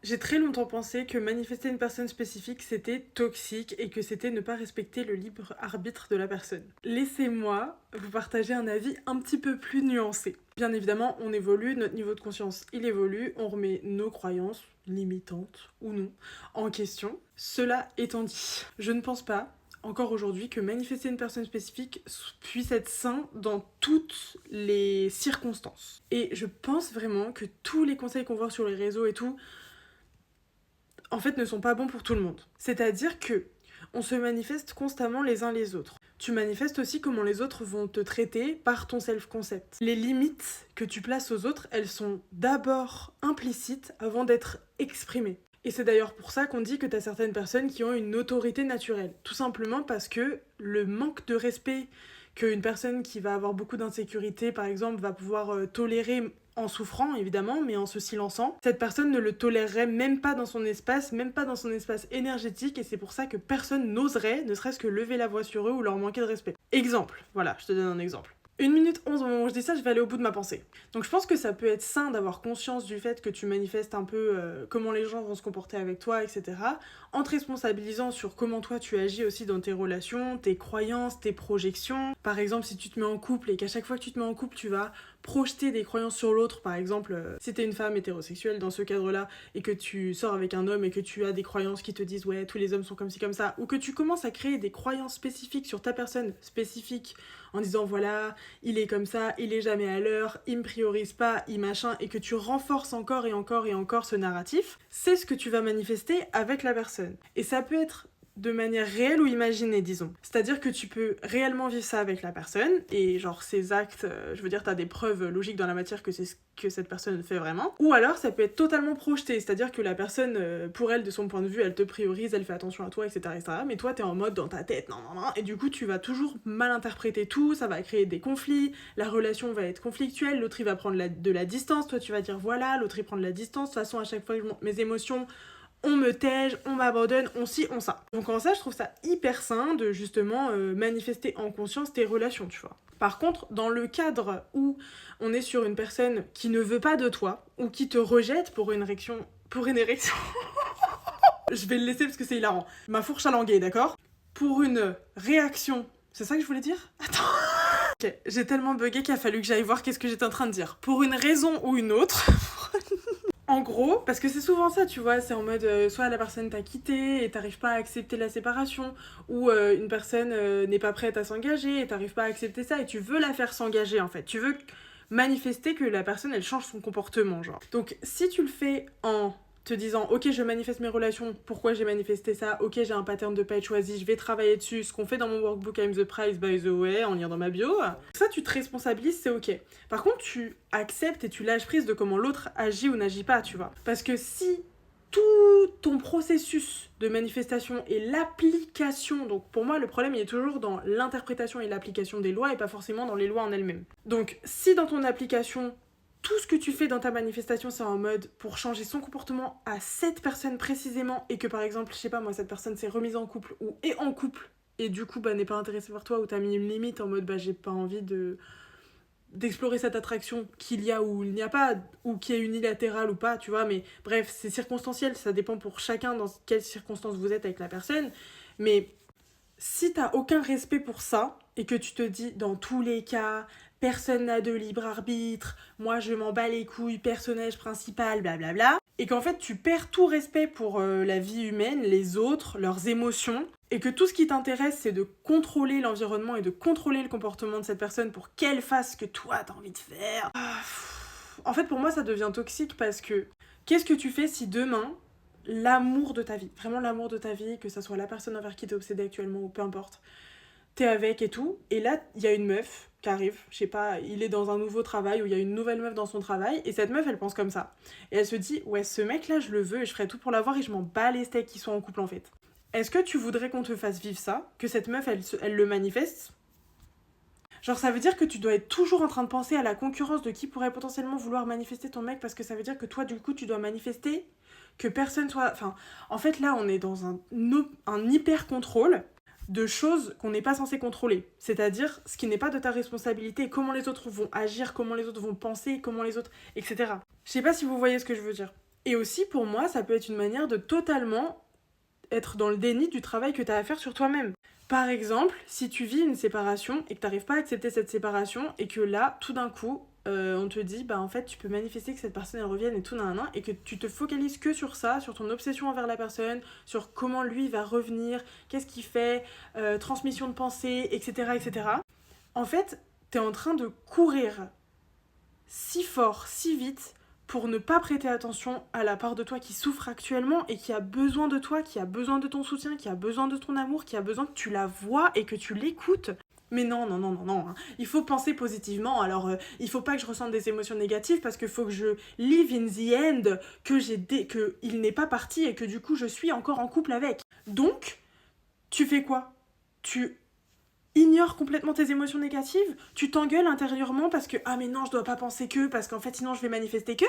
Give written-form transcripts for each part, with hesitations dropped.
J'ai très longtemps pensé que manifester une personne spécifique c'était toxique et que c'était ne pas respecter le libre arbitre de la personne. Laissez-moi vous partager un avis un petit peu plus nuancé. Bien évidemment, on évolue, notre niveau de conscience il évolue, on remet nos croyances, limitantes ou non, en question. Cela étant dit, je ne pense pas encore aujourd'hui que manifester une personne spécifique puisse être sain dans toutes les circonstances. Et je pense vraiment que tous les conseils qu'on voit sur les réseaux et tout, en fait, ne sont pas bons pour tout le monde. C'est-à-dire que on se manifeste constamment les uns les autres. Tu manifestes aussi comment les autres vont te traiter par ton self-concept. Les limites que tu places aux autres, elles sont d'abord implicites avant d'être exprimées. Et c'est d'ailleurs pour ça qu'on dit que t'as certaines personnes qui ont une autorité naturelle. Tout simplement parce que le manque de respect qu'une personne qui va avoir beaucoup d'insécurité, par exemple, va pouvoir tolérer en souffrant évidemment, mais en se silençant, cette personne ne le tolérerait même pas dans son espace énergétique, et c'est pour ça que personne n'oserait, ne serait-ce que lever la voix sur eux ou leur manquer de respect. Exemple, voilà, je te donne un exemple. 1 minute 11 au moment où je dis ça, je vais aller au bout de ma pensée. Donc je pense que ça peut être sain d'avoir conscience du fait que tu manifestes un peu comment les gens vont se comporter avec toi, etc. En te responsabilisant sur comment toi tu agis aussi dans tes relations, tes croyances, tes projections. Par exemple, si tu te mets en couple et qu'à chaque fois que tu te mets en couple, tu vas projeter des croyances sur l'autre. Par exemple, si t'es une femme hétérosexuelle dans ce cadre-là et que tu sors avec un homme et que tu as des croyances qui te disent ouais, tous les hommes sont comme ci, comme ça, ou que tu commences à créer des croyances spécifiques sur ta personne spécifique en disant voilà, il est comme ça, il est jamais à l'heure, il me priorise pas, il machin, et que tu renforces encore et encore et encore ce narratif, c'est ce que tu vas manifester avec la personne. Et ça peut être de manière réelle ou imaginée, disons. C'est-à-dire que tu peux réellement vivre ça avec la personne, et genre ces actes, je veux dire, t'as des preuves logiques dans la matière que c'est ce que cette personne fait vraiment. Ou alors ça peut être totalement projeté, c'est-à-dire que la personne, pour elle, de son point de vue, elle te priorise, elle fait attention à toi, etc. etc. Mais toi, t'es en mode dans ta tête, non, non, non, et du coup, tu vas toujours mal interpréter tout, ça va créer des conflits, la relation va être conflictuelle, l'autre il va prendre de la distance, toi tu vas dire voilà, l'autre il prend de la distance, de toute façon à chaque fois que je montre mes émotions, on me tège, on m'abandonne, on ci, on ça. Donc en ça, je trouve ça hyper sain de justement manifester en conscience tes relations, tu vois. Par contre, dans le cadre où on est sur une personne qui ne veut pas de toi, ou qui te rejette pour une érection... Pour une érection... Je vais le laisser parce que c'est hilarant. Ma fourche à languer, d'accord? Pour une réaction... C'est ça que je voulais dire? Attends... Ok, j'ai tellement bugué qu'il a fallu que j'aille voir qu'est-ce que j'étais en train de dire. Pour une raison ou une autre... En gros, parce que c'est souvent ça, tu vois, c'est en mode soit la personne t'a quitté et t'arrives pas à accepter la séparation, ou une personne n'est pas prête à s'engager et t'arrives pas à accepter ça et tu veux la faire s'engager en fait. Tu veux manifester que la personne elle change son comportement, genre. Donc si tu le fais en te disant ok je manifeste mes relations, pourquoi j'ai manifesté ça, ok j'ai un pattern de pas être choisi, je vais travailler dessus, ce qu'on fait dans mon workbook I'm the prize by the way, en lien dans ma bio, ça tu te responsabilises, c'est ok. Par contre tu acceptes et tu lâches prise de comment l'autre agit ou n'agit pas, tu vois. Parce que si tout ton processus de manifestation et l'application, donc pour moi le problème il est toujours dans l'interprétation et l'application des lois et pas forcément dans les lois en elles-mêmes. Donc si dans ton application tout ce que tu fais dans ta manifestation, c'est en mode pour changer son comportement à cette personne précisément, et que par exemple, je sais pas moi, cette personne s'est remise en couple ou est en couple, et du coup, bah, n'est pas intéressée par toi, ou t'as mis une limite en mode, bah, j'ai pas envie d'explorer cette attraction qu'il y a ou il n'y a pas, ou qui est unilatérale ou pas, tu vois, mais bref, c'est circonstanciel, ça dépend pour chacun dans quelles circonstances vous êtes avec la personne, mais si t'as aucun respect pour ça, et que tu te dis, dans tous les cas, personne n'a de libre arbitre, moi je m'en bats les couilles, personnage principal, blablabla, et qu'en fait tu perds tout respect pour la vie humaine, les autres, leurs émotions, et que tout ce qui t'intéresse c'est de contrôler l'environnement et de contrôler le comportement de cette personne pour qu'elle fasse ce que toi t'as envie de faire. En fait pour moi ça devient toxique parce que qu'est-ce que tu fais si demain l'amour de ta vie, vraiment l'amour de ta vie, que ça soit la personne envers qui t'es obsédé actuellement ou peu importe, t'es avec et tout, et là il y a une meuf qui arrive, je sais pas, il est dans un nouveau travail ou il y a une nouvelle meuf dans son travail, et cette meuf elle pense comme ça, et elle se dit ouais ce mec là je le veux et je ferai tout pour l'avoir et je m'en bats les steaks qu'ils soient en couple en fait. Est-ce que tu voudrais qu'on te fasse vivre ça, que cette meuf elle le manifeste? Genre ça veut dire que tu dois être toujours en train de penser à la concurrence de qui pourrait potentiellement vouloir manifester ton mec, parce que ça veut dire que toi du coup tu dois manifester que personne soit... Enfin, en fait là on est dans un hyper contrôle de choses qu'on n'est pas censé contrôler. C'est-à-dire ce qui n'est pas de ta responsabilité, comment les autres vont agir, comment les autres vont penser, comment les autres... etc. Je sais pas si vous voyez ce que je veux dire. Et aussi, pour moi, ça peut être une manière de totalement être dans le déni du travail que tu as à faire sur toi-même. Par exemple, si tu vis une séparation et que tu n'arrives pas à accepter cette séparation et que là, tout d'un coup, on te dit, bah en fait, tu peux manifester que cette personne elle revienne et tout, nan, et que tu te focalises que sur ça, sur ton obsession envers la personne, sur comment lui va revenir, qu'est-ce qu'il fait, transmission de pensée, etc., etc. En fait, t'es en train de courir si fort, si vite, pour ne pas prêter attention à la part de toi qui souffre actuellement et qui a besoin de toi, qui a besoin de ton soutien, qui a besoin de ton amour, qui a besoin que tu la vois et que tu l'écoutes. Mais non, non, non, non, non. Il faut penser positivement. Alors, il faut pas que je ressente des émotions négatives parce qu'il faut que je live in the end, que il n'est pas parti et que du coup je suis encore en couple avec. Donc, tu fais quoi? Tu ignores complètement tes émotions négatives? Tu t'engueules intérieurement parce que ah mais non, je dois pas penser que parce qu'en fait sinon je vais manifester que?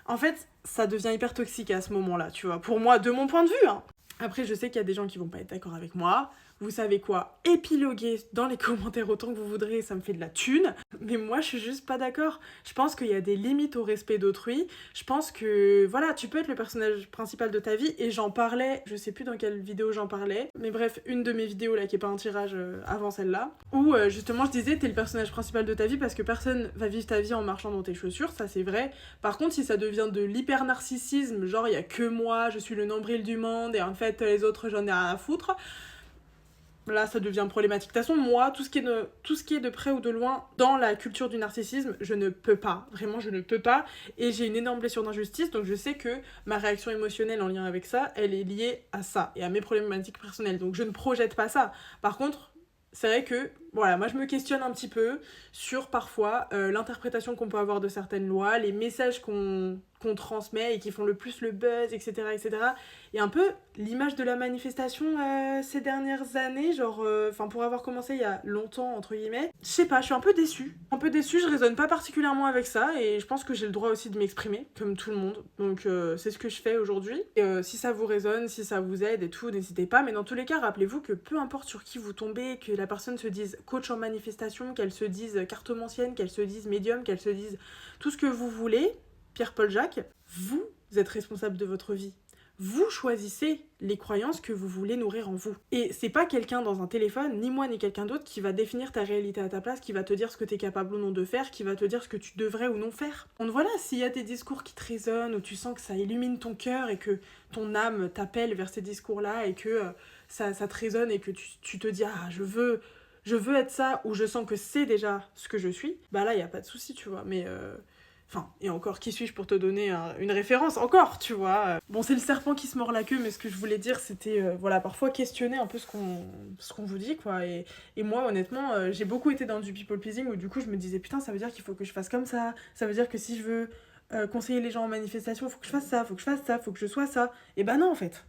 En fait, ça devient hyper toxique à ce moment-là, tu vois. Pour moi, de mon point de vue, hein. Après, je sais qu'il y a des gens qui vont pas être d'accord avec moi. Vous savez quoi? Épiloguez dans les commentaires autant que vous voudrez, ça me fait de la thune. Mais moi, je suis juste pas d'accord. Je pense qu'il y a des limites au respect d'autrui. Je pense que, voilà, tu peux être le personnage principal de ta vie. Et j'en parlais, je sais plus dans quelle vidéo j'en parlais. Mais bref, une de mes vidéos là qui est pas un tirage avant celle-là. Où justement, je disais, t'es le personnage principal de ta vie parce que personne va vivre ta vie en marchant dans tes chaussures. Ça, c'est vrai. Par contre, si ça devient de l'hyper-narcissisme, genre il y a que moi, je suis le nombril du monde et en fait les autres j'en ai rien à foutre, là ça devient problématique. De toute façon, moi, tout ce qui est de près ou de loin dans la culture du narcissisme, je ne peux pas. Vraiment, je ne peux pas. Et j'ai une énorme blessure d'injustice, donc je sais que ma réaction émotionnelle en lien avec ça, elle est liée à ça et à mes problématiques personnelles. Donc je ne projette pas ça. Par contre, c'est vrai que, voilà, moi je me questionne un petit peu sur parfois l'interprétation qu'on peut avoir de certaines lois, les messages qu'on transmet et qui font le plus le buzz, etc., etc. Et un peu l'image de la manifestation ces dernières années, genre, pour avoir commencé il y a longtemps, entre guillemets, je sais pas, je suis un peu déçue. Un peu déçue, je raisonne pas particulièrement avec ça et je pense que j'ai le droit aussi de m'exprimer, comme tout le monde. Donc c'est ce que je fais aujourd'hui. Et si ça vous résonne, si ça vous aide et tout, n'hésitez pas. Mais dans tous les cas, rappelez-vous que peu importe sur qui vous tombez, que la personne se dise coach en manifestation, qu'elle se dise cartomancienne, qu'elle se dise médium, qu'elle se dise tout ce que vous voulez, Pierre-Paul Jacques, vous êtes responsable de votre vie. Vous choisissez les croyances que vous voulez nourrir en vous. Et c'est pas quelqu'un dans un téléphone, ni moi ni quelqu'un d'autre, qui va définir ta réalité à ta place, qui va te dire ce que t'es capable ou non de faire, qui va te dire ce que tu devrais ou non faire. Donc voilà, s'il y a des discours qui te résonnent, où tu sens que ça illumine ton cœur et que ton âme t'appelle vers ces discours-là et que ça te résonne et que tu te dis « Ah, je veux être ça » ou « Je sens que c'est déjà ce que je suis », bah là, il y a pas de souci, tu vois. Mais... Enfin, et encore, qui suis-je pour te donner une référence? Encore, tu vois. Bon, c'est le serpent qui se mord la queue, mais ce que je voulais dire, c'était, voilà, parfois questionner un peu ce qu'on vous dit, quoi. Et moi, honnêtement, j'ai beaucoup été dans du people pleasing, où du coup, je me disais, putain, ça veut dire qu'il faut que je fasse comme ça veut dire que si je veux conseiller les gens en manifestation, faut que je fasse ça, faut que je fasse ça, faut que je sois ça. Et bah non, en fait.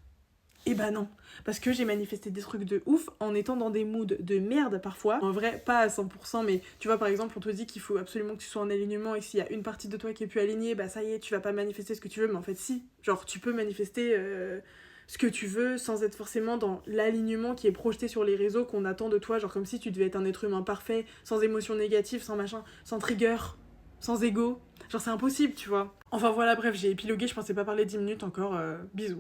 Et bah non, parce que j'ai manifesté des trucs de ouf en étant dans des moods de merde parfois. En vrai, pas à 100%, mais tu vois, par exemple, on te dit qu'il faut absolument que tu sois en alignement et que s'il y a une partie de toi qui est plus alignée, bah ça y est, tu vas pas manifester ce que tu veux, mais en fait si. Genre, tu peux manifester ce que tu veux sans être forcément dans l'alignement qui est projeté sur les réseaux qu'on attend de toi, genre comme si tu devais être un être humain parfait, sans émotions négatives, sans machin, sans trigger, sans ego. Genre c'est impossible, tu vois. Enfin voilà, bref, j'ai épilogué, je pensais pas parler 10 minutes encore, bisous.